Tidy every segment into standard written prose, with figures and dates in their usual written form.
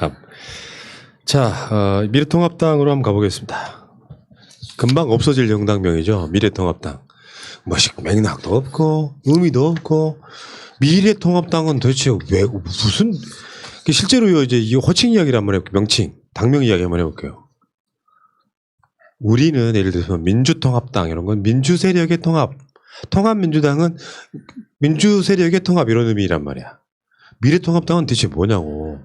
참. 자, 미래통합당으로 한번 가보겠습니다. 금방 없어질 정당명이죠. 미래통합당. 뭐 맥락도 없고 의미도 없고 미래통합당은 도대체 왜 무슨 실제로요 이제 이 호칭 이야기를 한번 해볼게요. 명칭, 당명 이야기 한번 해볼게요. 우리는 예를 들어서 민주통합당 이런 건 민주 세력의 통합, 통합민주당은 민주 세력의 통합 이런 의미란 말이야. 미래통합당은 대체 뭐냐고.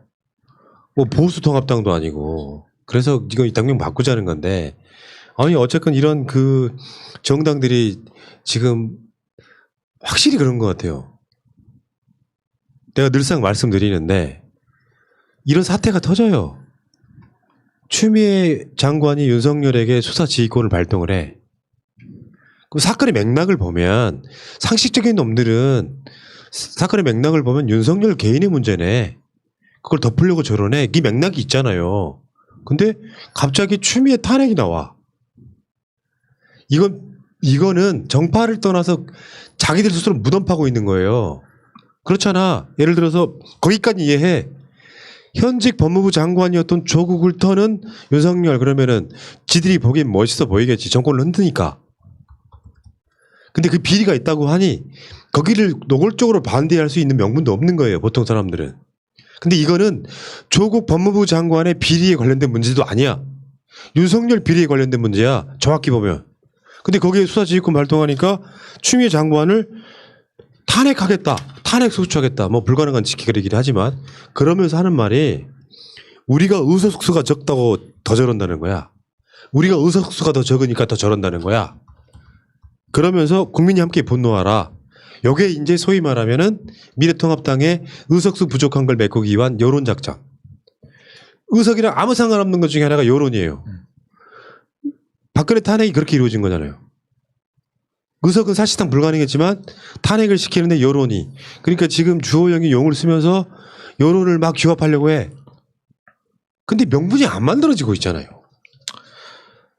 뭐 보수통합당도 아니고. 그래서 이거 이 당명 바꾸자는 건데. 아니 어쨌건 이런 그 정당들이 지금 확실히 그런 것 같아요. 내가 늘상 말씀드리는데 이런 사태가 터져요. 추미애 장관이 윤석열에게 수사 지휘권을 발동을 해. 그 사건의 맥락을 보면 상식적인 놈들은 사건의 맥락을 보면 윤석열 개인의 문제네. 그걸 덮으려고 저러네. 이 맥락이 있잖아요. 근데 갑자기 추미애 탄핵이 나와. 이거는 정파를 떠나서 자기들 스스로 무덤 파고 있는 거예요. 그렇잖아. 예를 들어서 거기까지 이해해. 현직 법무부 장관이었던 조국 훑터는 윤석열 그러면은 지들이 보기엔 멋있어 보이겠지. 정권을 흔드니까. 근데 그 비리가 있다고 하니 거기를 노골적으로 반대할 수 있는 명분도 없는 거예요. 보통 사람들은. 근데 이거는 조국 법무부 장관의 비리에 관련된 문제도 아니야. 윤석열 비리에 관련된 문제야. 정확히 보면. 근데 거기에 수사지휘권 발동하니까 추미애 장관을 탄핵하겠다. 탄핵 소추하겠다. 뭐 불가능한 지키기를 하지만 그러면서 하는 말이 우리가 의석수가 적다고 더 저런다는 거야. 우리가 의석수가 더 적으니까 더 저런다는 거야. 그러면서 국민이 함께 분노하라. 요게 이제 소위 말하면은 미래통합당의 의석수 부족한 걸 메꾸기 위한 여론작전. 의석이랑 아무 상관없는 것 중에 하나가 여론이에요. 박근혜 탄핵이 그렇게 이루어진 거잖아요. 의석은 사실상 불가능했지만 탄핵을 시키는데 여론이. 그러니까 지금 주호영이 용을 쓰면서 여론을 막 규합하려고 해. 근데 명분이 안 만들어지고 있잖아요.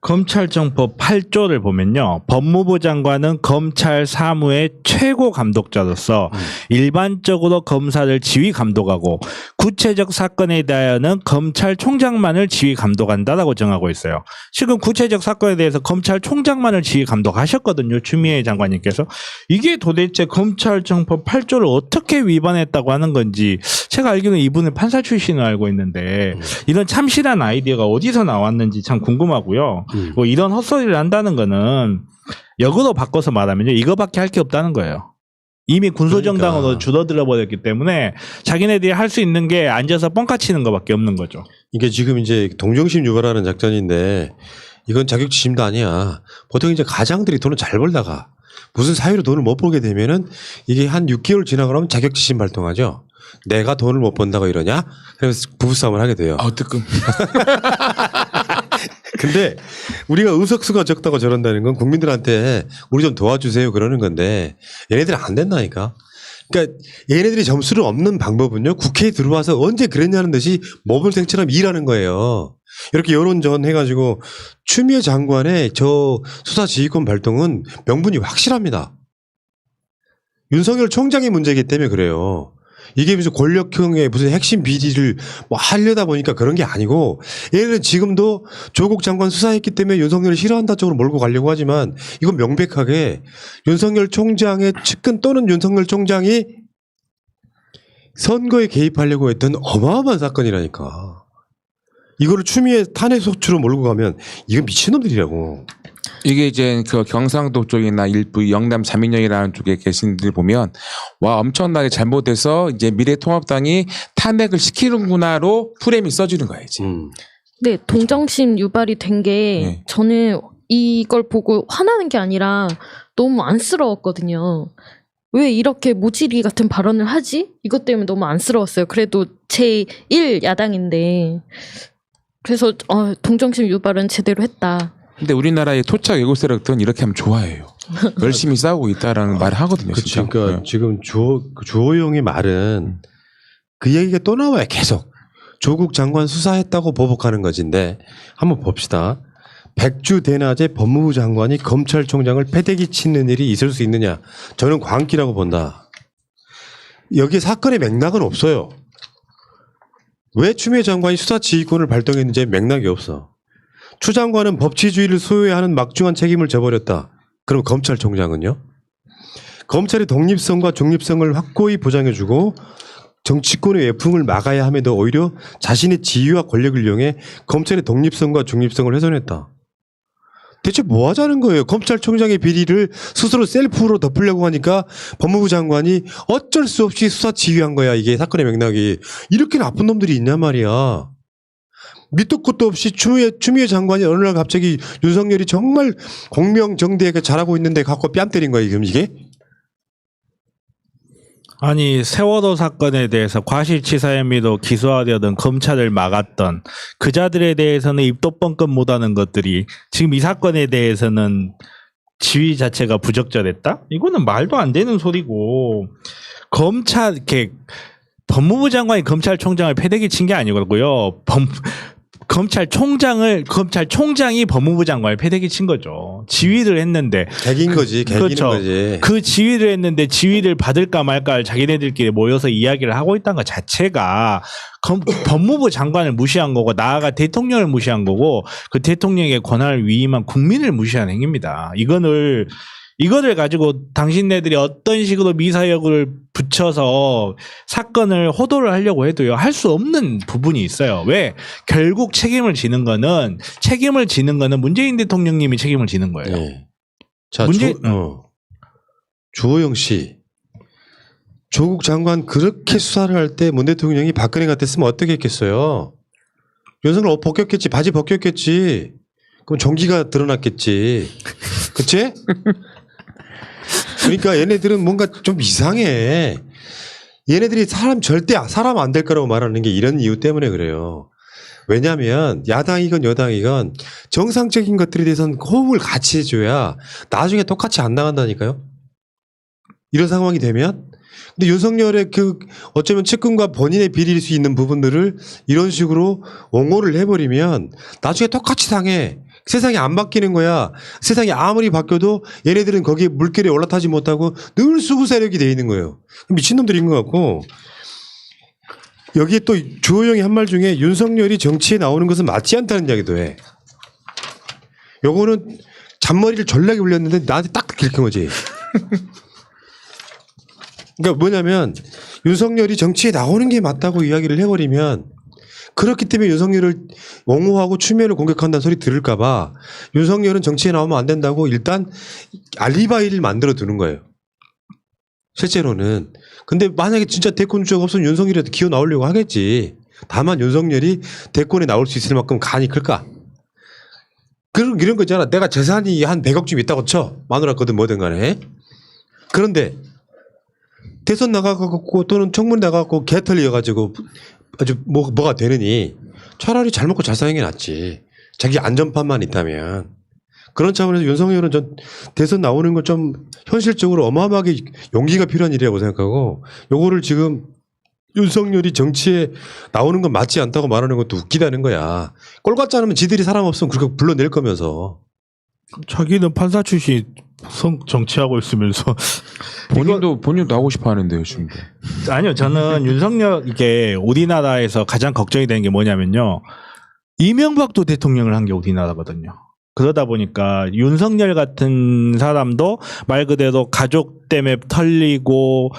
검찰정법 8조를 보면요. 법무부 장관은 검찰 사무의 최고 감독자로서 일반적으로 검사를 지휘 감독하고 구체적 사건에 대하여는 검찰총장만을 지휘 감독한다라고 정하고 있어요. 지금 구체적 사건에 대해서 검찰총장만을 지휘 감독하셨거든요. 추미애 장관님께서. 이게 도대체 검찰정법 8조를 어떻게 위반했다고 하는 건지 제가 알기로는 이분은 판사 출신을 알고 있는데 이런 참신한 아이디어가 어디서 나왔는지 참 궁금하고요. 뭐 이런 헛소리를 한다는 거는 역으로 바꿔서 말하면요. 이거밖에 할 게 없다는 거예요. 이미 군소정당으로 그러니까. 줄어들어 버렸기 때문에 자기네들이 할 수 있는 게 앉아서 뻥까 치는 것밖에 없는 거죠. 이게 지금 이제 동정심 유발하는 작전인데 이건 자격지심도 아니야. 보통 이제 가장들이 돈을 잘 벌다가 무슨 사유로 돈을 못 벌게 되면은 이게 한 6개월 지나고 나면 자격지심 발동하죠. 내가 돈을 못 번다고 이러냐? 그래서 부부싸움을 하게 돼요. 뜨끔. 근데 우리가 의석수가 적다고 저런다는 건 국민들한테 우리 좀 도와주세요 그러는 건데 얘네들은 안 된다니까. 그러니까 얘네들이 점수를 얻는 방법은요. 국회에 들어와서 언제 그랬냐는 듯이 모범생처럼 일하는 거예요. 이렇게 여론전 해가지고 추미애 장관의 저 수사지휘권 발동은 명분이 확실합니다. 윤석열 총장의 문제이기 때문에 그래요. 이게 무슨 권력형의 무슨 핵심 비리를 뭐 하려다 보니까 그런 게 아니고 얘는 지금도 조국 장관 수사했기 때문에 윤석열을 싫어한다 쪽으로 몰고 가려고 하지만 이건 명백하게 윤석열 총장의 측근 또는 윤석열 총장이 선거에 개입하려고 했던 어마어마한 사건이라니까. 이거를 추미애 탄핵 소추로 몰고 가면 이건 미친놈들이라고. 이게 이제 그 경상도 쪽이나 일부 영남 자민련이라는 쪽에 계신 분들 보면 와 엄청나게 잘못해서 이제 미래통합당이 탄핵을 시키는구나로 프레임이 써주는 거예요. 이제. 네, 동정심 유발이 된 게 네. 저는 이걸 보고 화나는 게 아니라 너무 안쓰러웠거든요. 왜 이렇게 모질이 같은 발언을 하지? 이것 때문에 너무 안쓰러웠어요. 그래도 제1 야당인데. 그래서 동정심 유발은 제대로 했다. 근데 우리나라의 토착 애국 세력들은 이렇게 하면 좋아해요. 열심히 싸우고 있다라는 말을 하거든요. 그치. 진짜. 그러니까 네. 지금 주호영의 말은 그 얘기가 또 나와요. 계속. 조국 장관 수사했다고 보복하는 것인데 한번 봅시다. 백주 대낮에 법무부 장관이 검찰총장을 패대기 치는 일이 있을 수 있느냐. 저는 광기라고 본다. 여기에 사건의 맥락은 없어요. 왜 추미애 장관이 수사지휘권을 발동했는지 맥락이 없어. 추 장관은 법치주의를 소유해야 하는 막중한 책임을 져버렸다. 그럼 검찰총장은요? 검찰의 독립성과 중립성을 확고히 보장해주고 정치권의 외풍을 막아야 함에도 오히려 자신의 지위와 권력을 이용해 검찰의 독립성과 중립성을 훼손했다. 대체 뭐 하자는 거예요? 검찰총장의 비리를 스스로 셀프로 덮으려고 하니까 법무부 장관이 어쩔 수 없이 수사 지휘한 거야. 이게 사건의 맥락이. 이렇게 나쁜 놈들이 있냔 말이야. 밑도 끝도 없이 추미애 장관이 어느 날 갑자기 윤석열이 정말 공명정대하게 잘하고 있는데 갖고 뺨 때린 거야. 지금 이게? 아니 세월호 사건에 대해서 과실치사 혐의로 기소하려던 검찰을 막았던 그 자들에 대해서는 입도 뻥끗 못하는 것들이 지금 이 사건에 대해서는 지휘 자체가 부적절했다? 이거는 말도 안 되는 소리고 검찰 이렇게 법무부 장관이 검찰총장을 패대기 친 게 아니고요. 검찰총장이 법무부 장관을 패대기 친 거죠. 지휘를 했는데. 개긴 거지, 개기는 그렇죠. 거지. 그 지휘를 했는데 지휘를 받을까 말까 자기네들끼리 모여서 이야기를 하고 있다는 것 자체가 법무부 장관을 무시한 거고 나아가 대통령을 무시한 거고 그 대통령의 권한을 위임한 국민을 무시한 행위입니다. 이거를 가지고 당신네들이 어떤 식으로 미사역을 붙여서 사건을 호도를 하려고 해도요, 할 수 없는 부분이 있어요. 왜? 결국 책임을 지는 거는 문재인 대통령님이 책임을 지는 거예요. 네. 자, 문재인- 주호영 씨. 조국 장관 그렇게 수사를 할 때 문 대통령이 박근혜 같았으면 어떻게 했겠어요? 윤석열 옷 벗겼겠지, 바지 벗겼겠지. 그럼 종기가 드러났겠지. 그치? 그러니까 얘네들은 뭔가 좀 이상해. 얘네들이 절대 사람 안 될 거라고 말하는 게 이런 이유 때문에 그래요. 왜냐하면 야당이건 여당이건 정상적인 것들에 대해서는 호응을 같이 해줘야 나중에 똑같이 안 나간다니까요. 이런 상황이 되면. 근데 윤석열의 어쩌면 측근과 본인의 비리일 수 있는 부분들을 이런 식으로 옹호를 해버리면 나중에 똑같이 당해. 세상이 안 바뀌는 거야. 세상이 아무리 바뀌어도 얘네들은 거기에 물결에 올라타지 못하고 늘 수구 세력이 돼 있는 거예요. 미친놈들인 것 같고. 여기에 또 주호영이 한 말 중에 윤석열이 정치에 나오는 것은 맞지 않다는 이야기도 해. 요거는 잔머리를 전략에 올렸는데 나한테 딱 긁힌 거지. 그러니까 뭐냐면 윤석열이 정치에 나오는 게 맞다고 이야기를 해버리면 그렇기 때문에 윤석열을 옹호하고 추미애를 공격한다는 소리 들을까 봐 윤석열은 정치에 나오면 안 된다고 일단 알리바이를 만들어 두는 거예요. 실제로는. 근데 만약에 진짜 대권 주자가 없으면 윤석열이라도 기어 나오려고 하겠지. 다만 윤석열이 대권에 나올 수 있을 만큼 간이 클까? 이런 거 있잖아. 내가 재산이 한 100억쯤 있다고 쳐. 마누라거든 뭐든 간에. 그런데 대선 나가고 또는 청문 나가고 개 털려가지고 아주 뭐가 되느니 차라리 잘 먹고 잘 사는 게 낫지. 자기 안전판만 있다면. 그런 차원에서 윤석열은 전 대선 나오는 건 좀 현실적으로 어마어마하게 용기가 필요한 일이라고 생각하고 요거를 지금 윤석열이 정치에 나오는 건 맞지 않다고 말하는 것도 웃기다는 거야. 꼴 같지 않으면 지들이 사람 없으면 그렇게 불러낼 거면서. 자기는 판사 출신 정치하고 있으면서 본인도 하고 싶어 하는데요, 지금. 아니요, 저는 윤석열 이게 우리나라에서 가장 걱정이 되는 게 뭐냐면요, 이명박도 대통령을 한 게 우리나라거든요. 그러다 보니까 윤석열 같은 사람도 말 그대로 가족 때문에 털리고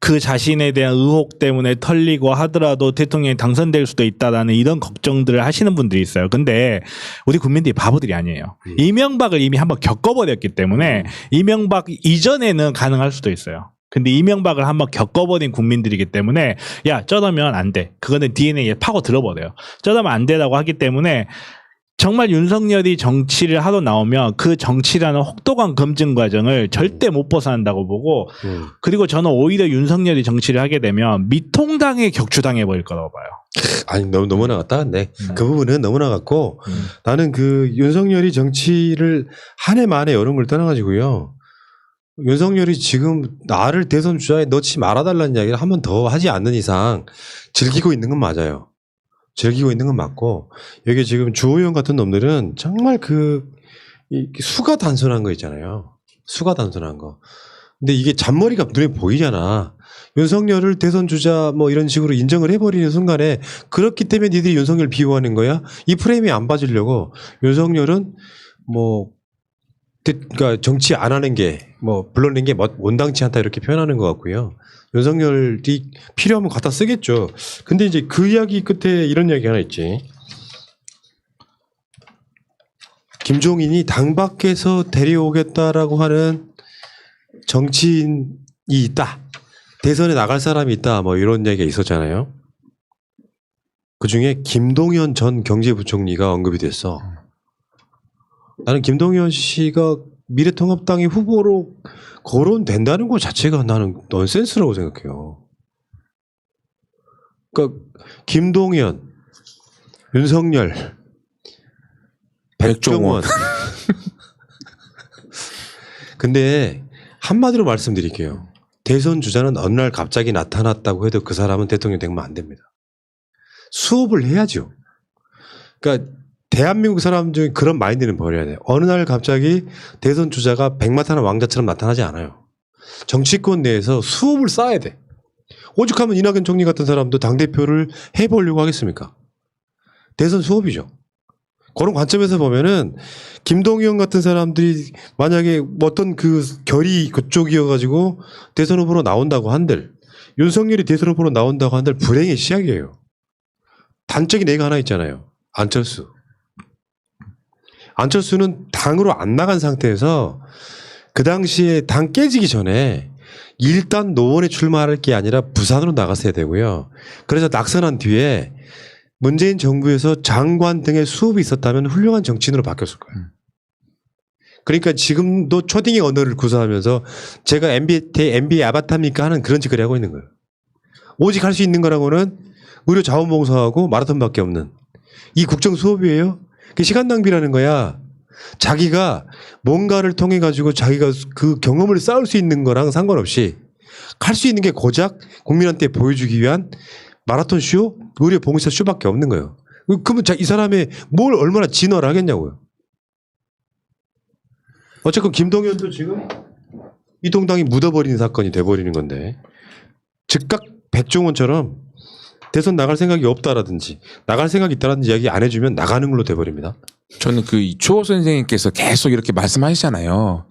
그 자신에 대한 의혹 때문에 털리고 하더라도 대통령이 당선될 수도 있다라는 이런 걱정들을 하시는 분들이 있어요. 근데 우리 국민들이 바보들이 아니에요. 이명박을 이미 한번 겪어버렸기 때문에 이명박 이전에는 가능할 수도 있어요. 근데 이명박을 한번 겪어버린 국민들이기 때문에 야, 저러면 안 돼. 그거는 DNA에 파고 들어버려요. 저러면 안 되라고 하기 때문에 정말 윤석열이 정치를 하러 나오면 그 정치라는 혹독한 검증 과정을 절대 못 벗어난다고 보고, 그리고 저는 오히려 윤석열이 정치를 하게 되면 미통당에 격추당해 버릴 거라고 봐요. 아니 너무 나갔다. 근데 그 부분은 너무 나갔고 나는 그 윤석열이 정치를 한 해 만에 여러 걸 떠나가지고요. 윤석열이 지금 나를 대선 주자에 넣지 말아달라는 이야기를 한 번 더 하지 않는 이상 즐기고 있는 건 맞아요. 즐기고 있는 건 맞고, 여기 지금 주호영 같은 놈들은 정말 이 수가 단순한 거 있잖아요. 수가 단순한 거. 근데 이게 잔머리가 눈에 보이잖아. 윤석열을 대선 주자 뭐 이런 식으로 인정을 해버리는 순간에 그렇기 때문에 니들이 윤석열 비호하는 거야. 이 프레임이 안 빠지려고 윤석열은 뭐 그러니까 정치 안 하는 게 뭐 불러낸 게 온당치 않다 이렇게 표현하는 것 같고요. 윤석열이 필요하면 갖다 쓰겠죠. 근데 이제 그 이야기 끝에 이런 이야기 하나 있지. 김종인이 당 밖에서 데려오겠다라고 하는 정치인이 있다. 대선에 나갈 사람이 있다. 뭐 이런 얘기가 있었잖아요. 그중에 김동연 전 경제부총리가 언급이 됐어. 나는 김동연 씨가 미래통합당의 후보로 거론된다는 것 자체가 나는 넌센스라고 생각해요. 그러니까 김동연, 윤석열, 백종원. 근데 한마디로 말씀드릴게요. 대선 주자는 어느 날 갑자기 나타났다고 해도 그 사람은 대통령 되면 안 됩니다. 수업을 해야죠. 그러니까 대한민국 사람 중에 그런 마인드는 버려야 돼요. 어느 날 갑자기 대선 주자가 백마탄한 왕자처럼 나타나지 않아요. 정치권 내에서 수업을 쌓아야 돼. 오죽하면 이낙연 총리 같은 사람도 당대표를 해보려고 하겠습니까? 대선 수업이죠. 그런 관점에서 보면은 김동연 같은 사람들이 만약에 어떤 그 결이 그쪽이어가지고 대선 후보로 나온다고 한들, 윤석열이 대선 후보로 나온다고 한들 불행의 시작이에요. 단적인 애가 하나 있잖아요. 안철수. 안철수는 당으로 안 나간 상태에서 그 당시에 당 깨지기 전에 일단 노원에 출마할 게 아니라 부산으로 나갔어야 되고요. 그래서 낙선한 뒤에 문재인 정부에서 장관 등의 수업이 있었다면 훌륭한 정치인으로 바뀌었을 거예요. 그러니까 지금도 초딩의 언어를 구사하면서 제가 MBA 아바타입니까 하는 그런 짓을 하고 있는 거예요. 오직 할 수 있는 거라고는 의료 자원봉사하고 마라톤밖에 없는 이 국정 수업이에요. 그 시간 낭비라는 거야. 자기가 뭔가를 통해 가지고 자기가 그 경험을 쌓을 수 있는 거랑 상관없이 할 수 있는 게 고작 국민한테 보여주기 위한 마라톤 쇼, 의료 봉사 쇼밖에 없는 거예요. 그러면 이 사람의 뭘 얼마나 진화를 하겠냐고요. 어쨌건 김동연도 지금 이동당이 묻어버리는 사건이 돼버리는 건데 즉각 백종원처럼 대선 나갈 생각이 없다라든지 나갈 생각이 있다라든지 이야기 안 해주면 나가는 걸로 돼버립니다. 저는 그 이초호 선생님께서 계속 이렇게 말씀하시잖아요.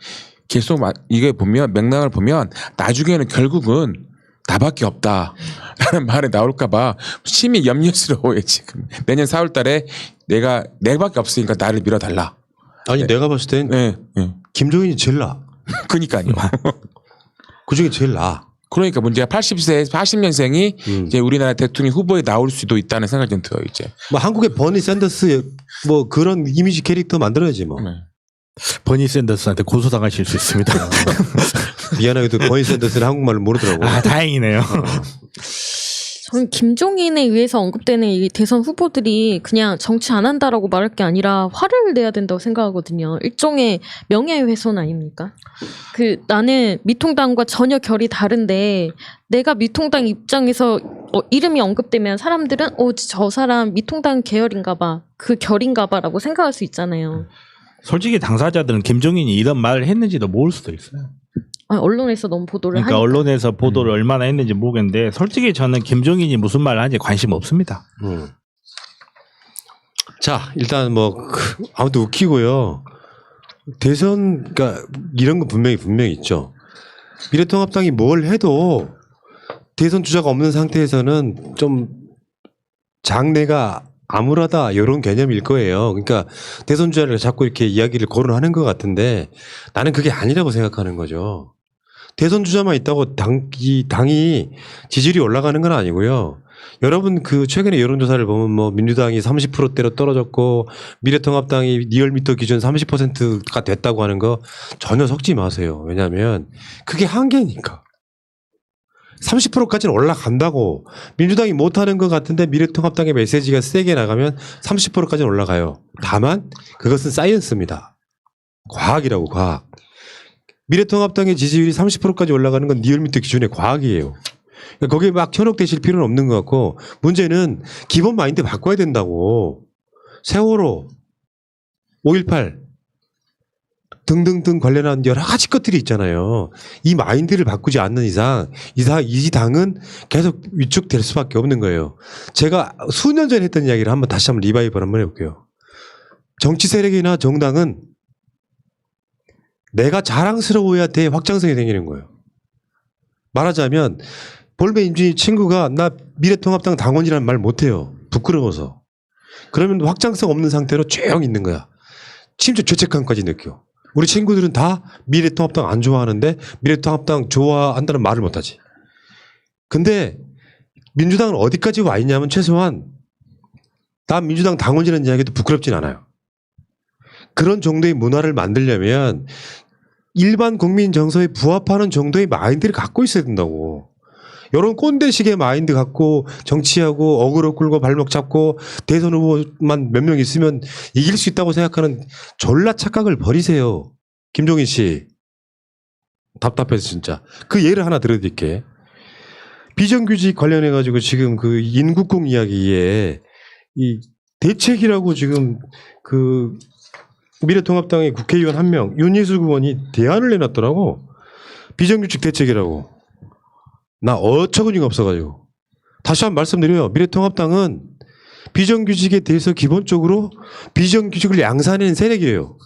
계속 이게 보면 맥락을 보면 나중에는 결국은 나밖에 없다라는 말이 나올까봐 심히 염려스러워요 지금. 내년 4월달에 내밖에 없으니까 나를 밀어달라. 아니 내가 봤을 땐 네. 김종인이 제일 나아. 그니까요. 그중에 제일 나아. 그러니까 문제가 80년생이 이제 우리나라 대통령 후보에 나올 수도 있다는 생각이 좀 들어요 이제. 뭐 한국의 버니 샌더스 뭐 그런 이미지 캐릭터 만들어야지 뭐. 네. 버니 샌더스한테 고소당하실 수 있습니다. 미안하게도 버니 샌더스는 한국말을 모르더라고. 아, 다행이네요. 저는 김종인에 의해서 언급되는 이 대선 후보들이 그냥 정치 안 한다라고 말할 게 아니라 화를 내야 된다고 생각하거든요. 일종의 명예훼손 아닙니까? 나는 미통당과 전혀 결이 다른데 내가 미통당 입장에서 이름이 언급되면 사람들은 저 사람 미통당 계열인가 봐. 그 결인가 봐라고 생각할 수 있잖아요. 솔직히 당사자들은 김종인이 이런 말을 했는지도 모를 수도 있어요. 언론에서 너무 보도를 그러니까 하니까. 언론에서 보도를 얼마나 했는지 모르겠는데 솔직히 저는 김종인이 무슨 말을 하는지 관심 없습니다. 자 일단 뭐 아무튼 웃기고요. 대선 그러니까 이런 거 분명히 있죠. 미래통합당이 뭘 해도 대선 주자가 없는 상태에서는 좀 장래가 암울하다 이런 개념일 거예요. 그러니까 대선 주자를 자꾸 이렇게 이야기를 거론하는 것 같은데 나는 그게 아니라고 생각하는 거죠. 대선 주자만 있다고 당이 지지율이 올라가는 건 아니고요. 여러분 최근에 여론조사를 보면 뭐 민주당이 30%대로 떨어졌고 미래통합당이 리얼미터 기준 30%가 됐다고 하는 거 전혀 섞지 마세요. 왜냐하면 그게 한계니까. 30%까지는 올라간다고 민주당이 못하는 것 같은데 미래통합당의 메시지가 세게 나가면 30%까지는 올라가요. 다만 그것은 사이언스입니다. 과학이라고 과학. 미래통합당의 지지율이 30%까지 올라가는 건 리얼미터 기준의 과학이에요. 거기에 막 현혹되실 필요는 없는 것 같고 문제는 기본 마인드 바꿔야 된다고. 세월호 5.18 등등등 관련한 여러 가지 것들이 있잖아요. 이 마인드를 바꾸지 않는 이상 이 당은 계속 위축될 수밖에 없는 거예요. 제가 수년 전에 했던 이야기를 다시 한번 리바이벌 한번 해볼게요. 정치 세력이나 정당은 내가 자랑스러워야 돼 확장성이 생기는 거예요. 말하자면 볼메 임준희 친구가 나 미래통합당 당원이라는 말 못해요. 부끄러워서. 그러면 확장성 없는 상태로 조용히 있는 거야. 심지어 죄책감까지 느껴. 우리 친구들은 다 미래통합당 안 좋아하는데 미래통합당 좋아한다는 말을 못하지. 근데 민주당은 어디까지 와 있냐면 최소한 나 민주당 당원이라는 이야기도 부끄럽진 않아요. 그런 정도의 문화를 만들려면 일반 국민 정서에 부합하는 정도의 마인드를 갖고 있어야 된다고. 이런 꼰대식의 마인드 갖고 정치하고 어그로 끌고 발목 잡고 대선 후보만 몇 명 있으면 이길 수 있다고 생각하는 졸라 착각을 버리세요. 김종인 씨. 답답해서 진짜. 그 예를 하나 들어드릴게. 비정규직 관련해가지고 지금 그 인국공 이야기에 이 대책이라고 지금 그 미래통합당의 국회의원 한 명, 윤희숙 의원이 대안을 내놨더라고. 비정규직 대책이라고. 나 어처구니가 없어가지고. 다시 한번 말씀드려요. 미래통합당은 비정규직에 대해서 기본적으로 비정규직을 양산하는 세력이에요.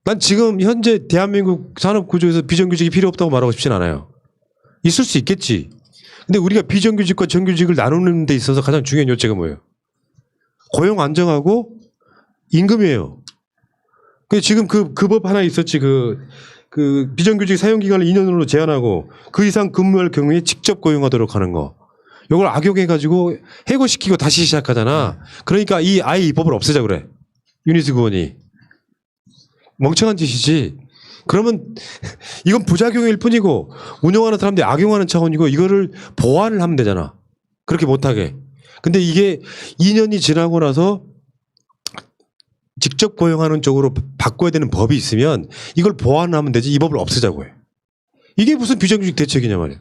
난 지금 현재 대한민국 산업구조에서 비정규직이 필요 없다고 말하고 싶진 않아요. 있을 수 있겠지. 근데 우리가 비정규직과 정규직을 나누는 데 있어서 가장 중요한 요체가 뭐예요? 고용 안정하고 임금이에요. 근데 지금 그 법 하나 있었지. 그 비정규직 사용기간을 2년으로 제한하고 그 이상 근무할 경우에 직접 고용하도록 하는 거. 이걸 악용해가지고 해고시키고 다시 시작하잖아. 그러니까 아예 이 법을 없애자 그래. 윤희숙 의원이. 멍청한 짓이지. 그러면 이건 부작용일 뿐이고 운영하는 사람들이 악용하는 차원이고 이거를 보완을 하면 되잖아. 그렇게 못하게. 근데 이게 2년이 지나고 나서 직접 고용하는 쪽으로 바꿔야 되는 법이 있으면 이걸 보완하면 되지 이 법을 없애자고 해. 이게 무슨 비정규직 대책이냐 말이야.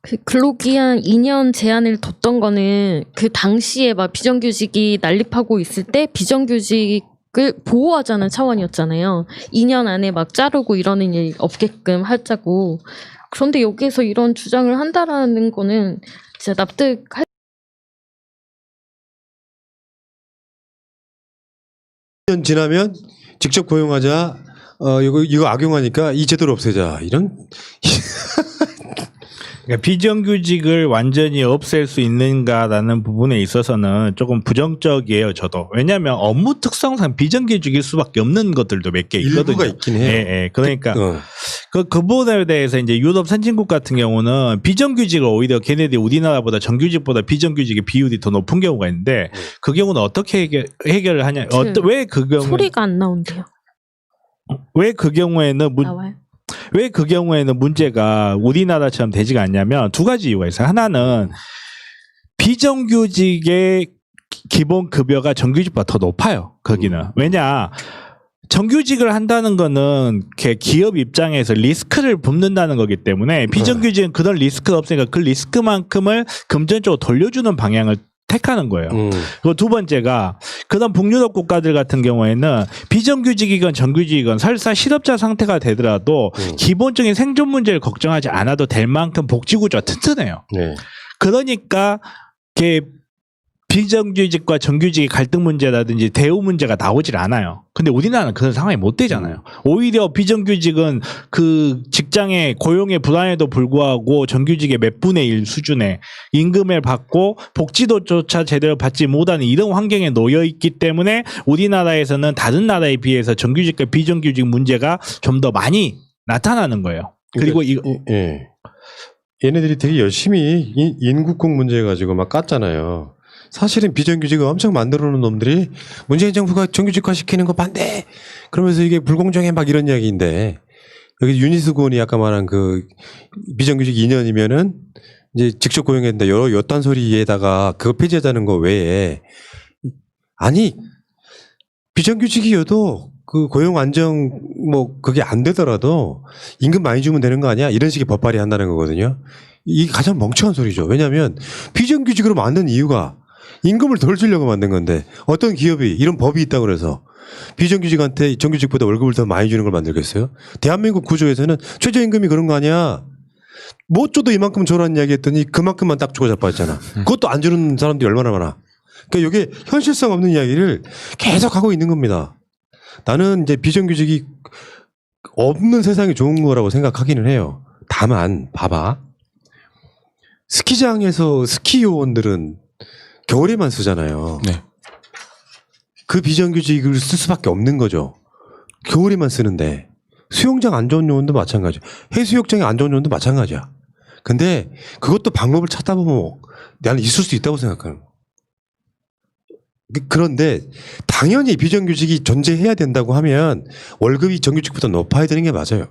그 근로기한 2년 제한을 뒀던 거는 그 당시에 막 비정규직이 난립하고 있을 때 비정규직을 보호하자는 차원이었잖아요. 2년 안에 막 자르고 이러는 일 없게끔 하자고. 그런데 여기에서 이런 주장을 한다라는 거는 진짜 납득할 2년 지나면 직접 고용하자. 이거 악용하니까 이 제도를 없애자. 이런 그러니까 비정규직을 완전히 없앨 수 있는가라는 부분에 있어서는 조금 부정적이에요, 저도. 왜냐하면 업무 특성상 비정규직일 수밖에 없는 것들도 몇 개 있거든요. 일부가 있긴 해요. 예, 예. 그러니까 그 부분에 대해서 이제 유럽 선진국 같은 경우는 비정규직을 오히려 걔네들이 우리나라보다 정규직보다 비정규직의 비율이 더 높은 경우가 있는데 그 경우는 어떻게 해결을 하냐? 왜 그 경우 소리가 안 나온대요. 왜 그 경우에는 나와요? 왜 그 경우에는 문제가 우리나라처럼 되지가 않냐면 두 가지 이유가 있어요. 하나는 비정규직의 기본 급여가 정규직보다 더 높아요. 거기는. 왜냐? 정규직을 한다는 거는 기업 입장에서 리스크를 붓는다는 거기 때문에 비정규직은 그런 리스크가 없으니까 그 리스크만큼을 금전적으로 돌려주는 방향을 택하는 거예요. 그리고 두 번째가 그런 북유럽 국가들 같은 경우에는 비정규직이건 정규직이건 설사 실업자 상태가 되더라도 기본적인 생존 문제를 걱정하지 않아도 될 만큼 복지구조가 튼튼해요. 네. 그러니까 비정규직과 정규직의 갈등 문제라든지 대우 문제가 나오질 않아요. 근데 우리나라는 그런 상황이 못 되잖아요. 오히려 비정규직은 그 직장의 고용의 불안에도 불구하고 정규직의 몇 분의 1 수준의 임금을 받고 복지도조차 제대로 받지 못하는 이런 환경에 놓여 있기 때문에 우리나라에서는 다른 나라에 비해서 정규직과 비정규직 문제가 좀 더 많이 나타나는 거예요. 그리고 예. 얘네들이 되게 열심히 인국공 문제 가지고 막 깠잖아요. 사실은 비정규직을 엄청 만들어 놓은 놈들이 문재인 정부가 정규직화 시키는 거 반대! 그러면서 이게 불공정해 막 이런 이야기인데, 여기 윤희숙 의원이 아까 말한 그 비정규직 2년이면은 이제 직접 고용했는데 여러 요딴 소리에다가 그거 폐지하자는 거 외에, 아니, 비정규직이어도 그 고용 안정 뭐 그게 안 되더라도 임금 많이 주면 되는 거 아니야? 이런 식의 법 발의한다는 거거든요. 이게 가장 멍청한 소리죠. 왜냐하면 비정규직으로 만든 이유가 임금을 덜 주려고 만든 건데 어떤 기업이 이런 법이 있다고 그래서 비정규직한테 정규직보다 월급을 더 많이 주는 걸 만들겠어요? 대한민국 구조에서는 최저임금이 그런 거 아니야. 못 줘도 이만큼 줘라는 이야기 했더니 그만큼만 딱 주고 자빠졌잖아. 그것도 안 주는 사람들이 얼마나 많아. 그러니까 이게 현실성 없는 이야기를 계속 하고 있는 겁니다. 나는 이제 비정규직이 없는 세상이 좋은 거라고 생각하기는 해요. 다만 봐봐. 스키장에서 스키 요원들은 겨울에만 쓰잖아요. 네. 그 비정규직을 쓸 수밖에 없는 거죠. 겨울에만 쓰는데 수영장 안 좋은 요원도 마찬가지야. 해수욕장에 안 좋은 요원도 마찬가지야. 근데 그것도 방법을 찾다 보면 나는 있을 수 있다고 생각하는 거야. 그런데 당연히 비정규직이 존재해야 된다고 하면 월급이 정규직보다 높아야 되는 게 맞아요.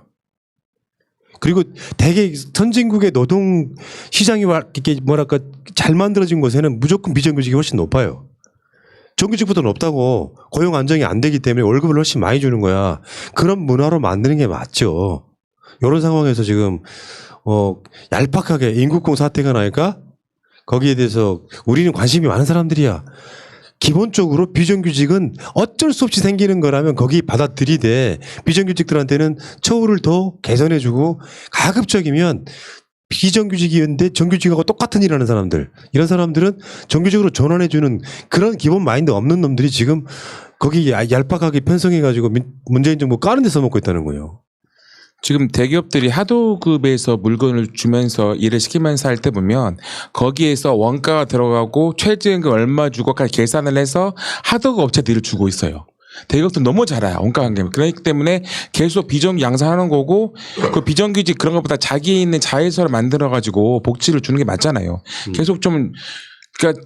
그리고 대개 선진국의 노동 시장이 이렇게 뭐랄까 잘 만들어진 곳에는 무조건 비정규직이 훨씬 높아요. 정규직보다 높다고 고용 안정이 안 되기 때문에 월급을 훨씬 많이 주는 거야. 그런 문화로 만드는 게 맞죠. 이런 상황에서 지금 얄팍하게 인국공 사태가 나니까 거기에 대해서 우리는 관심이 많은 사람들이야. 기본적으로 비정규직은 어쩔 수 없이 생기는 거라면 거기 받아들이되 비정규직들한테는 처우를 더 개선해주고 가급적이면 비정규직이었는데 정규직하고 똑같은 일하는 사람들 이런 사람들은 정규직으로 전환해주는 그런 기본 마인드 없는 놈들이 지금 거기 얄팍하게 편성해가지고 문재인 정부 까는 데 써먹고 있다는 거예요. 지금 대기업들이 하도급에서 물건을 주면서 일을 시키면서 할 때 보면 거기에서 원가가 들어가고 최저임금 얼마 주고까지 계산을 해서 하도급 업체들을 주고 있어요. 대기업들 너무 잘 알아요. 원가 관계. 그렇기 때문에 계속 비정규직 양산하는 거고 그 비정규직 그런 것보다 자기에 있는 자회사를 만들어 가지고 복지를 주는 게 맞잖아요. 계속 좀 그러니까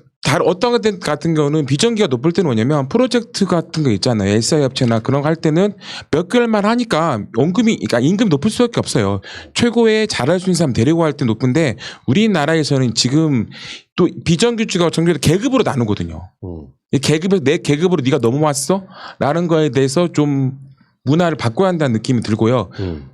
어떤 것 같은 경우는 비정규가 높을 때는 뭐냐면 프로젝트 같은 거 있잖아요. SI 업체나 그런 거 할 때는 몇 개월만 하니까 그러니까 임금이 높을 수밖에 없어요. 최고의 잘할 수 있는 사람 데리고 할 때 높은데 우리나라에서는 지금 또 비정규직하고 정규직 계급으로 나누거든요. 이 계급에서 내 계급으로 네가 넘어왔어? 라는 거에 대해서 좀 문화를 바꿔야 한다는 느낌이 들고요.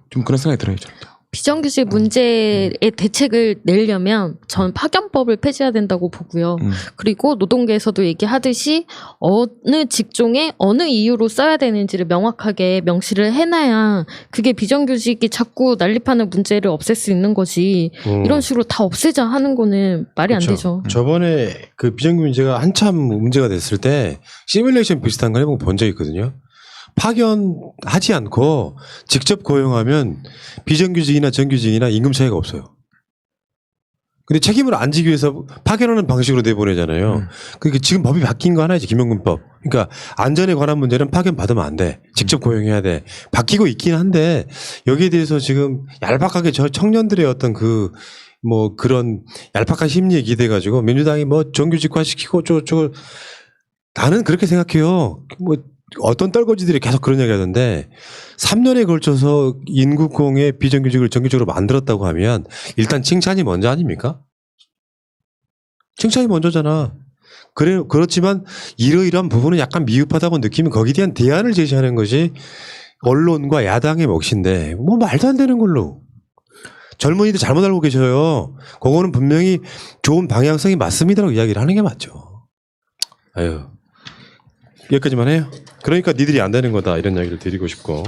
좀 그런 생각이 들어요. 저는. 비정규직 문제에 대책을 내려면 전 파견법을 폐지해야 된다고 보고요. 그리고 노동계에서도 얘기하듯이 어느 직종에 어느 이유로 써야 되는지를 명확하게 명시를 해놔야 그게 비정규직이 자꾸 난립하는 문제를 없앨 수 있는 거지. 이런 식으로 다 없애자 하는 거는 말이 안 되죠. 저번에 그 비정규직 문제가 한참 문제가 됐을 때 시뮬레이션 비슷한 걸 해본 본 적이 있거든요. 파견하지 않고 직접 고용하면 비정규직이나 정규직이나 임금 차이가 없어요. 근데 책임을 안 지기 위해서 파견하는 방식으로 내보내잖아요. 그러니까 지금 법이 바뀐 거 하나이지, 김용근법. 그러니까 안전에 관한 문제는 파견 받으면 안 돼. 직접 고용해야 돼. 바뀌고 있긴 한데 여기에 대해서 지금 얄팍하게 저 청년들의 어떤 그런 얄팍한 심리에 기대가지고 민주당이 정규직화 시키고 나는 그렇게 생각해요. 어떤 떨거지들이 계속 그런 얘기 하던데 3년에 걸쳐서 인국공의 비정규직을 정규직으로 만들었다고 하면 일단 칭찬이 먼저 아닙니까? 칭찬이 먼저잖아. 그렇지만 이러이러한 부분은 약간 미흡하다고 느끼면 거기에 대한 대안을 제시하는 것이 언론과 야당의 몫인데 말도 안 되는 걸로. 젊은이들 잘못 알고 계셔요. 그거는 분명히 좋은 방향성이 맞습니다라고 이야기를 하는 게 맞죠. 아유. 여기까지만 해요. 그러니까 니들이 안 되는 거다 이런 이야기를 드리고 싶고.